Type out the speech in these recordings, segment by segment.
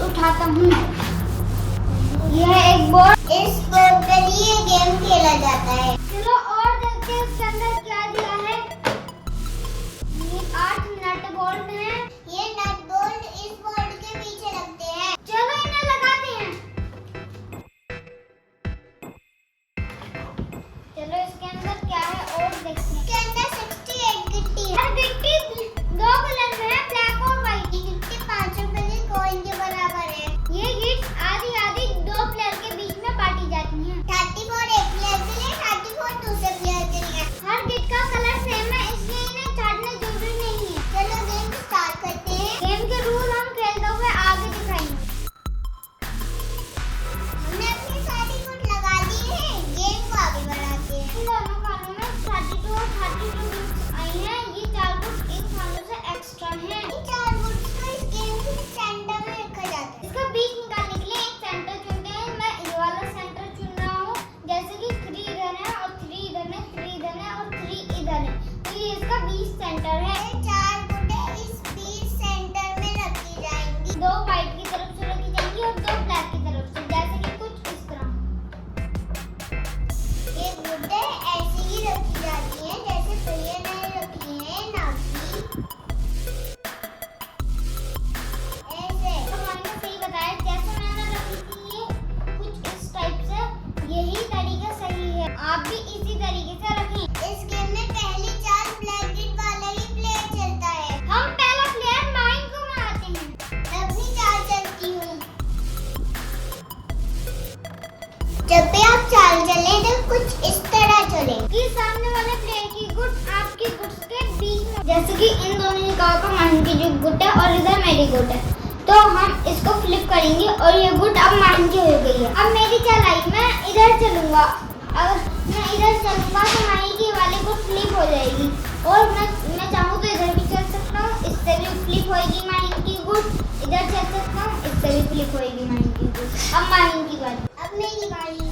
उठाता हूँ। यह एक बोर्ड, इस बोर्ड पर ये गेम खेला जाता है। चलो और देखते हैं इसके अंदर क्या दिया है। ये 8 नट बोल्ट है। ये नट बोल्ट इस बोर्ड के पीछे लगते हैं। चलो इन्हें लगाते हैं। चलो इसके अंदर क्या है और देखते हैं। इसके अंदर 68 गिट्टी है। हर गिट्टी 2 कलर में है, ब्लैक और व्हाइट। ये गिट्टी 5 रुपए के कॉइन के बराबर है। ये गिट्स आधी आधी 2 प्लेयर के बीच में बांटी जाती हैं। 34 एक प्लेयर के लिए, 34 दूसरे प्लेयर के लिए। हर गिट का कलर सेम है, इसलिए इन्हें छाटना जरूरी नहीं है। चलो गेम स्टार्ट करते हैं। गेम के रूल हम खेलते हुए आगे दिखाएंगे। हमने अपनी सारी गुट लगा दी है। गेम को आगे बढ़ाते हैं। इन दोनों खानों में 32 और 32 गुट्स आई हैं। ये 4 गुट्स इन खानों से एक्स्ट्रा हैं। इन 4 गुट्स को इस गेम के सेंटर में रखा जाता है। इसका बीच निकालने के लिए एक सेंटर चुनते हैं। मैं ये वाला सेंटर चुन रहा हूँ। जैसे कि 3 इधर है और 3 इधर है, 3 इधर है और 3 इधर है। तो ये इसका बीच सेंटर है। 4 गुटें इस बीच सेंटर में रखी जाएंगी। 2 व्हाइट की तरफ से रखी जाएंगी और 2 ब्लैक की तरफ से, जैसे कि कुछ इस तरह। ये गुटें ऐसी ही रखी जाती हैं जैसे भैया ने रखी है ना कि ऐसे। तो मैंने सही बताया, जैसे मैंने रखी थी ये कुछ इस टाइप से। यही तरीका सही है, आप भी इसी तरीके से रखें। इस गेम में पहली 4 ब्लैक गिट वाला ही प्लेयर चलता है। हम पहला प्लेयर माइन को बनाते हैं। मैं अपनी 4 चलती हूँ। जब भी आप 4 चले तो कुछ इस तरह चले कि सामने वाले प्लेयर की गुट आपकी गुट्स के बीच में, जैसे कि इन दोनों ने कहा कि माइन की जो गुट है और इधर मेरी गुट है, तो हम इसको फ्लिप करेंगे और ये गुट अब माइन की हो गई है। अब मेरी चलाई, मैं इधर चलूंगा। अगर मैं इधर चलूंगा तो माइन की वाली गुट फ्लिप हो जाएगी और मैं चाहूँ तो इधर भी चल सकता हूँ, इससे भी फ्लिप होएगी माइन की गुट। इधर चल सकता हूँ, इससे भी फ्लिप होएगी माइन की गुट। अब माइन की बारी, अब मेरी बारी।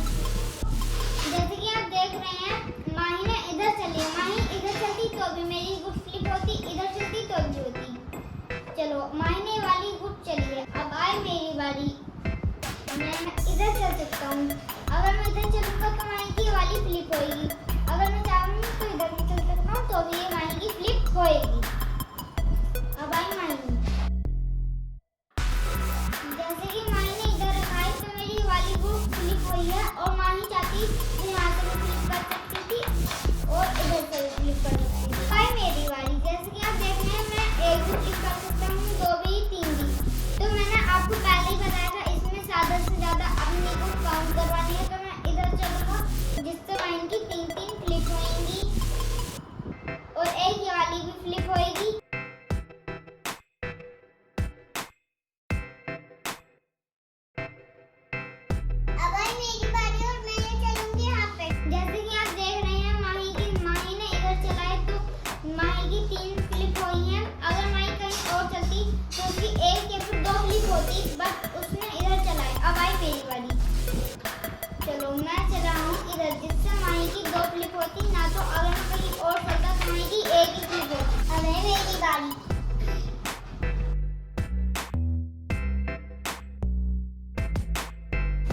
जैसे कि आप देख रहे हैं, माही ने इधर चली, माही इधर चलती तो भी मेरी गुट फ्लिप होती, इधर चलती तो भी होती। चलो माही ने वाली गुट चली है। अब आई मेरी बारी। मैं इधर चल सकता हूँ। अगर मैं इधर चलूंगा तो माही की वाली फ्लिप होएगी। अगर मैं चाहूँ तो इधर भी चल सकता हूँ, तो भी ये माही की फ्लिप होएगी। अब आई माही। जैसे कि माही ने इधर रखा है तो मेरी वाली गुट फ्लिप हुई है और माही चाहती तो यहाँ से भी फ्लिप कर सकती थी और इधर से भी फ्लिप कर सकती थी। भाई मेरी बारी। जैसे कि आप देख रहे हैं, मैं एक भी फ्लिप कर सकता हूँ, 2 भी, 3 भी। तो मैंने आपको पहले ही बताया था, इसमें ज़्यादा से ज़्यादा अपनी को काउंट करवानी है। तो मैं इधर चलूँगा, जिससे माइन की 3 फ्लिप होएंगी और एक ये वाली भी फ्लिप होएगी। अब आई मेरी बारी और मैं चलूंगी यहाँ पे। जैसे कि आप देख रहे हैं, माही ने इधर चलाए तो माही की 3 फ्लिप हुई हैं। अगर माही कहीं और चलती तो उसकी 1 या फिर 2 फ्लिप होती, बट उसने इधर चलाए। अब आई मेरी बारी। चलो मैं चला हूँ इधर, जिससे माही की 2 फ्लिप होती, ना तो अगर मैं कहीं और चलता तो माही की 1 ही फ्लिप होती। अब है मेरी बारी।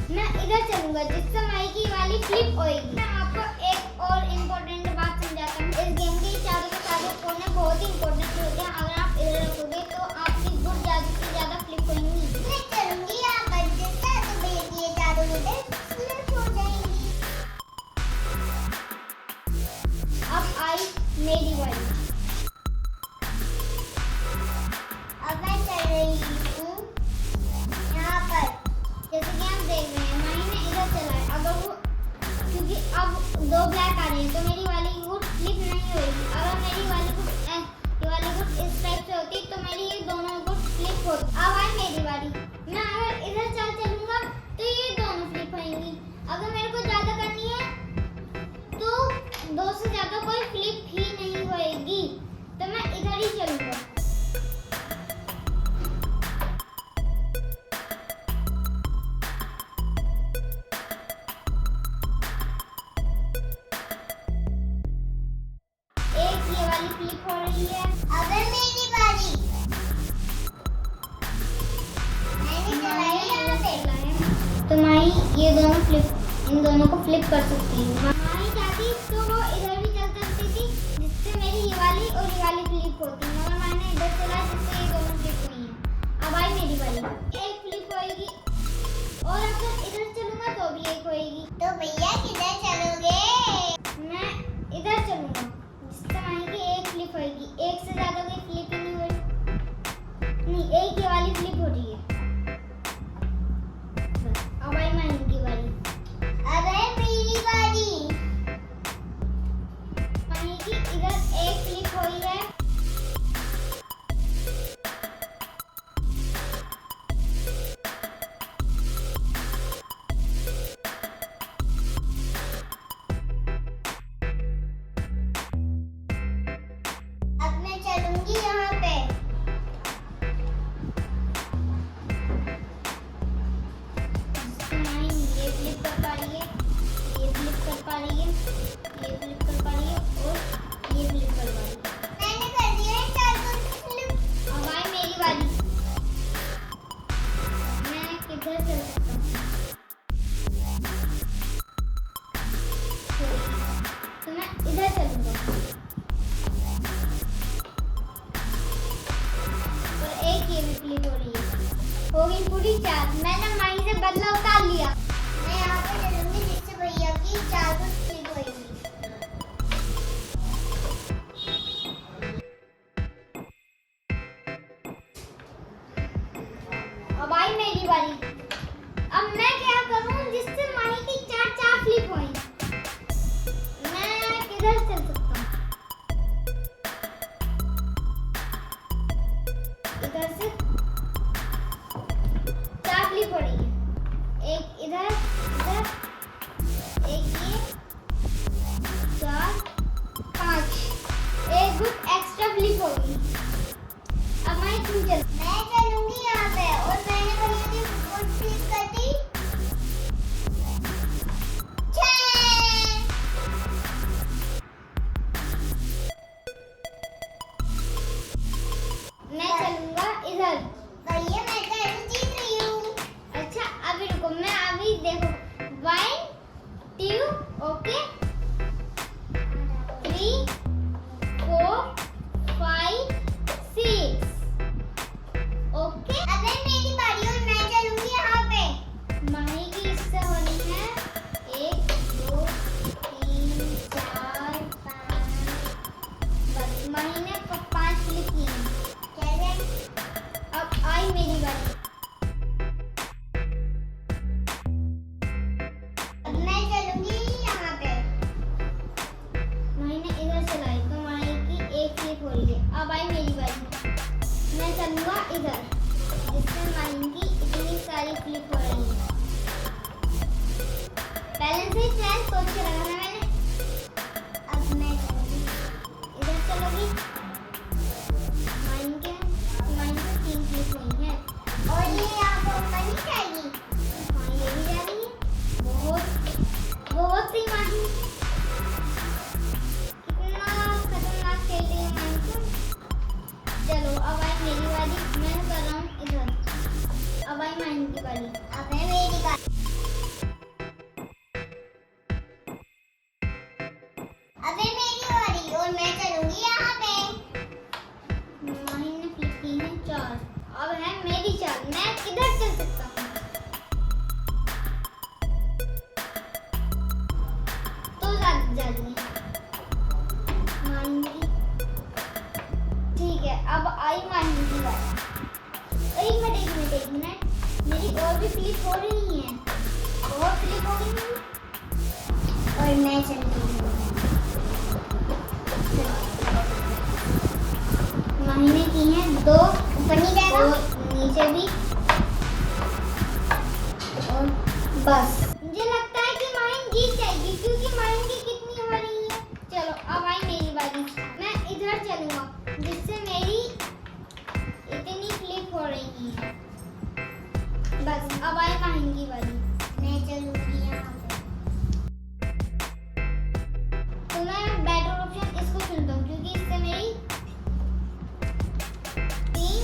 मैं इधर चलूंगा, जिससे माही की वाली फ्लिप होएगी। मैं आपको एक और इम्पोर्टेंट बात समझाता हूँ। इस गेम के चारों के चारों कोने बहुत ही इम्पोर्टेंट होते हैं। अगर आप इधर रखोगे तो आपकी गुट ज़्यादा से ज़्यादा फ्लिप होएंगी। मैं चलूंगी यहाँ पर, जिससे तो मेरी ये चारों गुटें फ्लिप हो जाएंगी। अब आई मेरी बारी। अब मैं चल रही हूँ यहाँ पर। जैसे कि आप देख रहे हैं, माही ने इधर चला है। अगर वो, क्योंकि अब 2 ब्लैक आ रहे हैं तो मेरी वाली गुट फ्लिप नहीं होगी। अगर मेरी वाली गुट ये वाली गुट इस टाइप से होती तो मेरी ये दोनों गुट फ्लिप होती। अब आई मेरी बारी। मैं अगर इधर चलूंगा तो ये दोनों फ्लिप होंगी। अगर मेरे को ज़्यादा करनी है तो 2 से ज़्यादा कोई फ्लिप ही नहीं होएगी, तो मैं इधर ही चलूंगा। फ्लिप हो रही है। अब है मेरी बारी। मैंने तो माही ये दोनों इन दोनों को फ्लिप कर सकती हूँ। माही चाहती तो वो इधर भी चल सकती थी, जिससे मेरी ये वाली और ये वाली फ्लिप होती, मगर मैंने इधर चला जिससे ये दोनों फ्लिप हुई हैं। अब आई मेरी बारी, एक फ्लिप होएगी और अगर इधर चलूंगा तो भी एक होएगी। तो भैया किधर चलोगे? मैं इधर चलूंगा, जिससे माही की एक फ्लिप होएगी। एक से ज्यादा कोई फ्लिप ही नहीं हो रही, नहीं एक ही वाली फ्लिप हो रही है। अब आई माही की बारी, अब है मेरी बारी। माही की इधर एक फ्लिप हुई है, अब मैं चलूंगी यहाँ पे। माही ये फ्लिप कर पा रही है, ये फ्लिप कर पा रही है, ये फ्लिप कर पा रही है और ये फ्लिप कर पा रही है। मैंने कर दिया है चार फ्लिप। अब आई मेरी बारी, मैं किधर चल सकता हूँ? तो मैं इधर चलूंगा और एक ये भी फ्लिप हो रही है, हो गई पूरी चार। मैंने माही से बदला उतार लिया। मैं यहाँ पे चलूंगी जिससे भैया की चार को फ्लिप होगी। अब आई मेरी बारी, अब मैं क्या करूं जिससे माही की चार चार फ्लिप होई? मैं किधर चल सकता हूँ? इधर से चार फ्लिप हो रही है, एक इधर इधर, एक ये, चार पांच, एक गुड एक्स्ट्रा फ्लिप होगी। अब मैं तुम चल, मैं चलूंगी यहाँ पे और मैंने भैया की गुड फ्लिप कर दी। मैं चलूंगा इधर। भैया मैं तो जीत रही हूँ। अच्छा अभी रुको, मैं अभी देखो 1 2 ओके 3 4 5 6 ओके। अब है मेरी बारी और मैं चलूंगी यहाँ पे। माही की इससे होनी है 1 2 3 4 5, बस माही ने 5 फ्लिप की हैं। अब आई मेरी बारी, अब मैं चलूंगी यहाँ पे। माही ने इधर चलाई तो माही की एक फ्लिप हो रही है। अब आई मेरी बारी, मैं चलूंगा इधर, जिससे माही की इतनी सारी फ्लिप हो रही है। पहले से ही प्लान सोच के रखा था मैंने। अब मैं चलूंगी इधर, चलोगी माही के 3 फ्लिप हुई है और ये यहाँ पर ऊपर नहीं जाएगी। हाँ ये भी जा रही है, बहुत सी माही, कितना खतरनाक खेल रही है माही तो। चलो अब आई मेरी बारी, मैं कर रहा हूँ इधर। अब आई माही की बारी, अब है मेरी बारी। अब है मेरी बारी और मैं चलूंगी यहाँ पे। माही ने फ्लिप की है 4, अब है मेरी चाल। मैं किधर चल सकता हूँ? तो जल्दी माही की, ठीक है। अब आई माही की बारी। एक मिनट मेरी और भी फ्लिप हो रही है, बहुत फ्लिप हो रही है और मैं चल रही हूँ। माही ने की है 2, ऊपर नहीं जाएगा और नीचे भी, और बस मुझे लगता है कि माही जीत जाएगी क्योंकि माही की कितनी हो रही है। चलो अब आई मेरी बारी, मैं इधर चलूंगा जिससे मेरी इतनी फ्लिप हो रही है। बस अब आई माही की बारी, मैं चलूंगी यहाँ पे। तो मैं बेटर ऑप्शन इसको चुनता हूँ क्योंकि इससे मेरी 3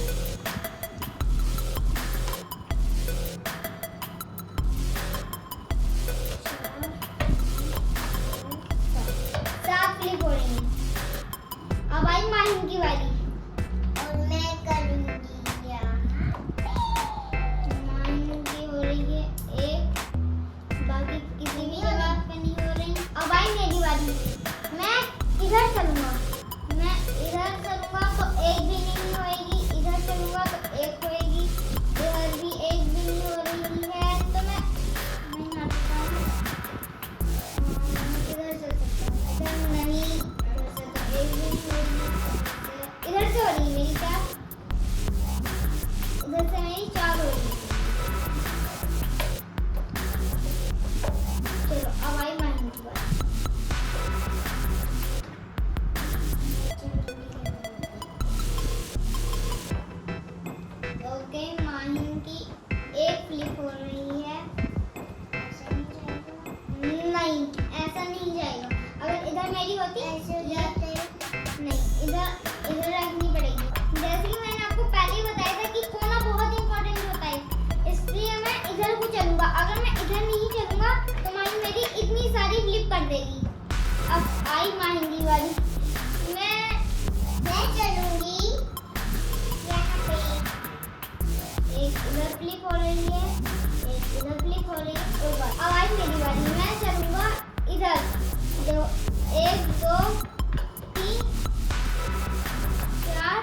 इधर चलूंगा, मैं इधर चलूंगा तो एक भी नहीं होएगी, इधर चलूंगा तो एक होएगी, इधर भी एक भी नहीं हो रही है, तो मैं नहीं हटता हूँ। इधर चल सकता हूँ, इधर नहीं, इधर से तो एक भी नहीं हो रही, इधर से हो रही है मेरी चार, इधर से मेरी चार हो रही है। चलो अब आई माहिन की बात। ओके, माहिन की एक फ्लिप हो रही है। ऐसा नहीं जाएगा, नहीं ऐसा नहीं जाएगा। अगर इधर मेरी होती नहीं, इधर इधर रखनी पड़ेगी। जैसे कि मैंने आपको पहले ही बताया था कि कोना बहुत इंपॉर्टेंट होता है, इसलिए मैं इधर को चलूंगा। अगर मैं इधर नहीं चलूंगा तो माहिन मेरी इतनी सारी फ्लिप कर देगी। अब आई माहिन की बारी, मैं चलूंगी यहाँ पे। एक इधर फ्लिप हो रही है, एक इधर फ्लिप हो रही है। अब आई मेरी बारी, मैं चलूंगा इधर। दो, एक, दो, तीन, चार,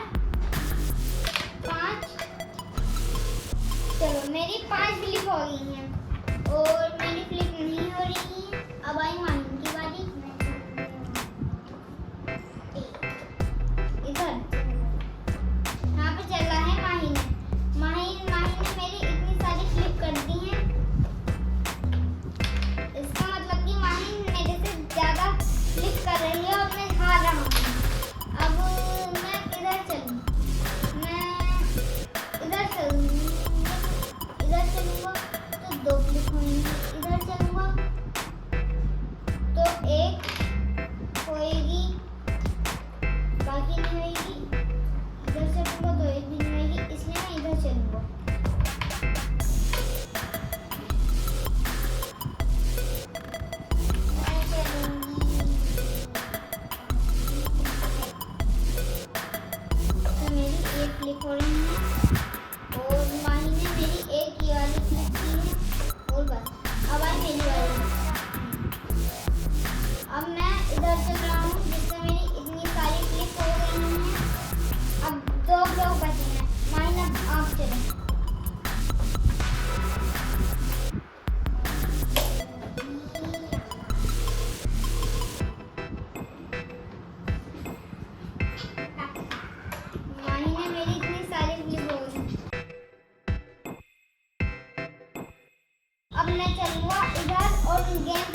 पाँच। चलो मेरी 5 फ्लिप हो गई हैं और मेरी फ्लिप नहीं हो रही है। अब आई माहिन की बारी, इधर यहाँ पे चल रहा है माहिन ने। माहिन ने मेरी इतनी सारी फ्लिप कर दी हैं। इसका मतलब कि माहिन मेरे से ज़्यादा फ्लिप कर रही है और मैं हार रहा हूँ। अब मैं किधर चलूँ? मैं इधर चलूँगी, इधर चलूँगा तो 2 फ्लिप होंगी, इधर चलूँगा तो 1 होएगी, बाकी नहीं होएगी। इधर चलूँगा तो 1 भी नहीं होएगी, इसलिए मैं इधर चलूँगा। तो मेरी एक फ्लिप हो रही है और माहिन ने मेरी एक ये वाली फ्लिप की है और बस। अब आई मेरी बारी। अब मैं इधर चल रहा हूँ जिससे मेरी इतनी सारी फ्लिप हो गई हैं। अब 2 ब्लॉक बचे हैं। माहिन अब आप चलें। माहिन ने मेरी इतनी सारी फ्लिप हो गई। अब मैं चलूँगा इधर और गेम